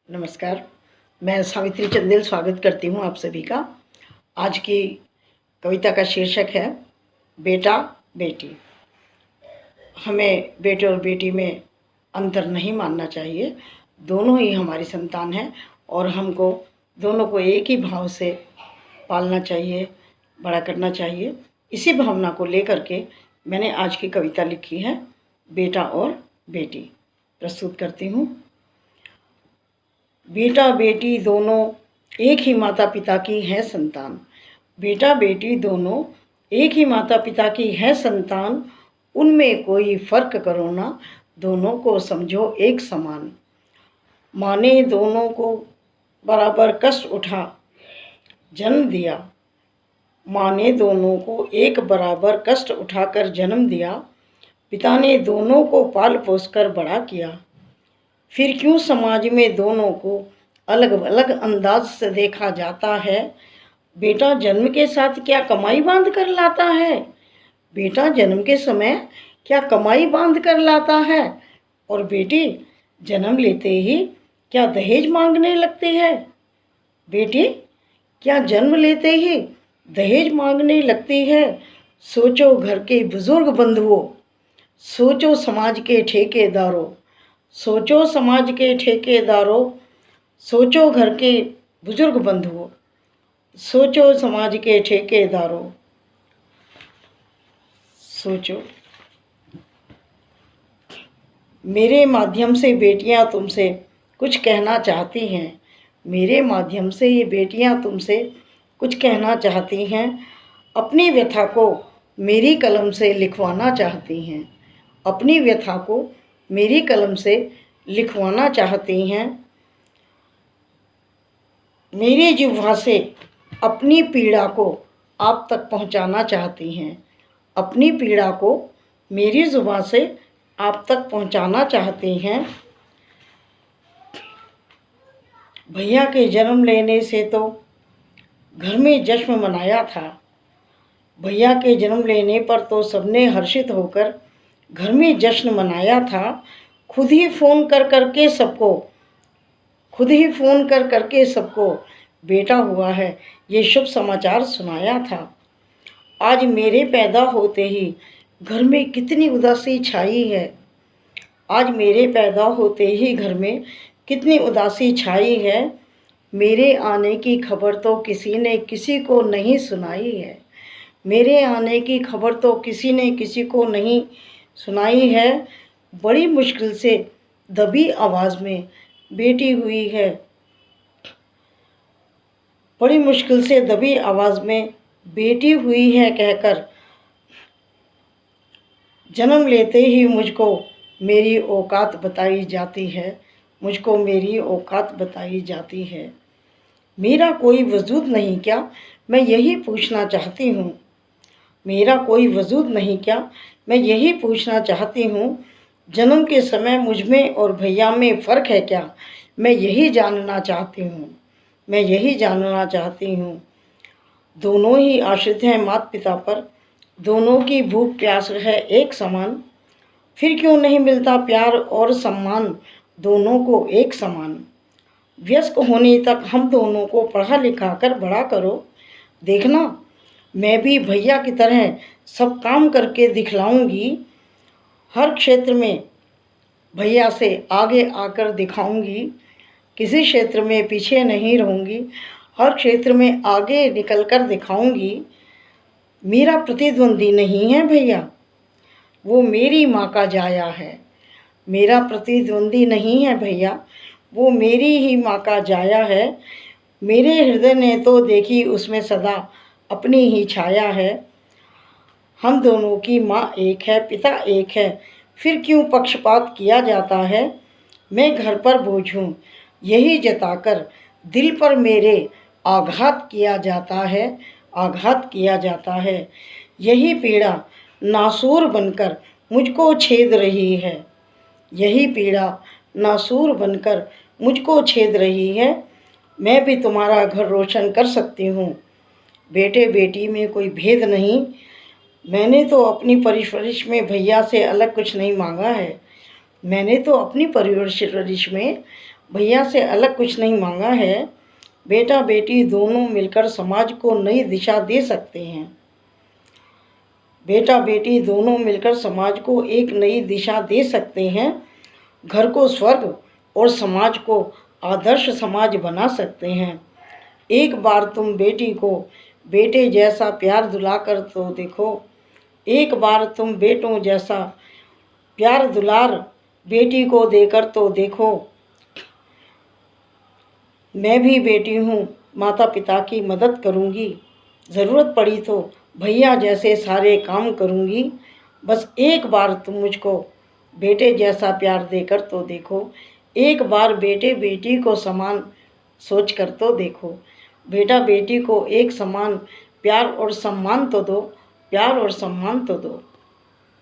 नमस्कार। मैं सावित्री चंदेल स्वागत करती हूँ आप सभी का। आज की कविता का शीर्षक है बेटा बेटी। हमें बेटे और बेटी में अंतर नहीं मानना चाहिए। दोनों ही हमारी संतान हैं और हमको दोनों को एक ही भाव से पालना चाहिए, बड़ा करना चाहिए। इसी भावना को लेकर के मैंने आज की कविता लिखी है, बेटा और बेटी। प्रस्तुत करती हूँ। बेटा बेटी दोनों एक ही माता पिता की है संतान। बेटा बेटी दोनों एक ही माता पिता की है संतान। उनमें कोई फ़र्क करो ना, दोनों को समझो एक समान। माँ ने दोनों को बराबर कष्ट उठा जन्म दिया। माँ ने दोनों को एक बराबर कष्ट उठाकर जन्म दिया। पिता ने दोनों को पाल पोस कर बड़ा किया। फिर क्यों समाज में दोनों को अलग अलग अंदाज से देखा जाता है। बेटा जन्म के साथ क्या कमाई बांध कर लाता है। बेटा जन्म के समय क्या कमाई बांध कर लाता है। और बेटी जन्म लेते ही क्या दहेज मांगने लगती है। बेटी क्या जन्म लेते ही दहेज मांगने लगती है। सोचो घर के बुजुर्ग बंधुओं, सोचो समाज के ठेकेदारों, सोचो समाज के ठेकेदारों, सोचो घर के बुजुर्ग बंधुओं, सोचो समाज के ठेकेदारों, सोचो। मेरे माध्यम से बेटियां तुमसे कुछ कहना चाहती हैं। मेरे माध्यम से ये बेटियां तुमसे कुछ कहना चाहती हैं। अपनी व्यथा को मेरी कलम से लिखवाना चाहती हैं। अपनी व्यथा को मेरी कलम से लिखवाना चाहती हैं। मेरी जिह्वा से अपनी पीड़ा को आप तक पहुंचाना चाहती हैं। अपनी पीड़ा को मेरी जुबान से आप तक पहुंचाना चाहती हैं। भैया के जन्म लेने से तो घर में जश्न मनाया था। भैया के जन्म लेने पर तो सबने हर्षित होकर घर में जश्न मनाया था। खुद ही फ़ोन कर करके सबको बेटा हुआ है ये शुभ समाचार सुनाया था। आज मेरे पैदा होते ही घर में कितनी उदासी छाई है। आज मेरे पैदा होते ही घर में कितनी उदासी छाई है। मेरे आने की खबर तो किसी ने किसी को नहीं सुनाई है। मेरे आने की खबर तो किसी ने किसी को नहीं सुनाई है। बड़ी मुश्किल से दबी आवाज़ में बेटी हुई है। बड़ी मुश्किल से दबी आवाज़ में बेटी हुई है कहकर जन्म लेते ही मुझको मेरी औकात बताई जाती है। मुझको मेरी औकात बताई जाती है। मेरा कोई वजूद नहीं क्या, मैं यही पूछना चाहती हूँ। मेरा कोई वजूद नहीं क्या, मैं यही पूछना चाहती हूँ। जन्म के समय मुझ में और भैया में फ़र्क है क्या, मैं यही जानना चाहती हूँ। मैं यही जानना चाहती हूँ। दोनों ही आश्रित हैं माता पिता पर, दोनों की भूख प्यास है एक समान। फिर क्यों नहीं मिलता प्यार और सम्मान दोनों को एक समान। वयस्क होने तक हम दोनों को पढ़ा लिखा कर बड़ा करो। देखना मैं भी भैया की तरह सब काम करके दिखलाऊंगी। हर क्षेत्र में भैया से आगे आकर दिखाऊंगी। किसी क्षेत्र में पीछे नहीं रहूंगी। हर क्षेत्र में आगे निकल कर दिखाऊंगी। मेरा प्रतिद्वंदी नहीं है भैया, वो मेरी माँ का जाया है। मेरा प्रतिद्वंदी नहीं है भैया, वो मेरी ही माँ का जाया है। मेरे हृदय ने तो देखी उसमें सदा अपनी ही छाया है। हम दोनों की माँ एक है, पिता एक है, फिर क्यों पक्षपात किया जाता है। मैं घर पर बोझ हूँ यही जताकर दिल पर मेरे आघात किया जाता है। आघात किया जाता है। यही पीड़ा नासूर बनकर मुझको छेद रही है। यही पीड़ा नासूर बनकर मुझको छेद रही है। मैं भी तुम्हारा घर रोशन कर सकती हूँ। बेटे बेटी में कोई भेद नहीं। मैंने तो अपनी परवरिश में भैया से अलग कुछ नहीं मांगा है। मैंने तो अपनी परवरिश में भैया से अलग कुछ नहीं मांगा है। बेटा बेटी दोनों मिलकर समाज को नई दिशा दे सकते हैं। बेटा बेटी दोनों मिलकर समाज को एक नई दिशा दे सकते हैं। घर को स्वर्ग और समाज को आदर्श समाज बना सकते हैं। एक बार तुम बेटी को बेटे जैसा प्यार दुलाकर तो देखो। एक बार तुम बेटों जैसा प्यार दुलार बेटी को देकर तो देखो। मैं भी बेटी हूँ, माता पिता की मदद करूँगी। ज़रूरत पड़ी तो भैया जैसे सारे काम करूँगी। बस एक बार तुम मुझको बेटे जैसा प्यार देकर तो देखो। एक बार बेटे बेटी को समान सोच कर तो देखो। बेटा बेटी को एक समान प्यार और सम्मान तो दो, प्यार और सम्मान तो दो।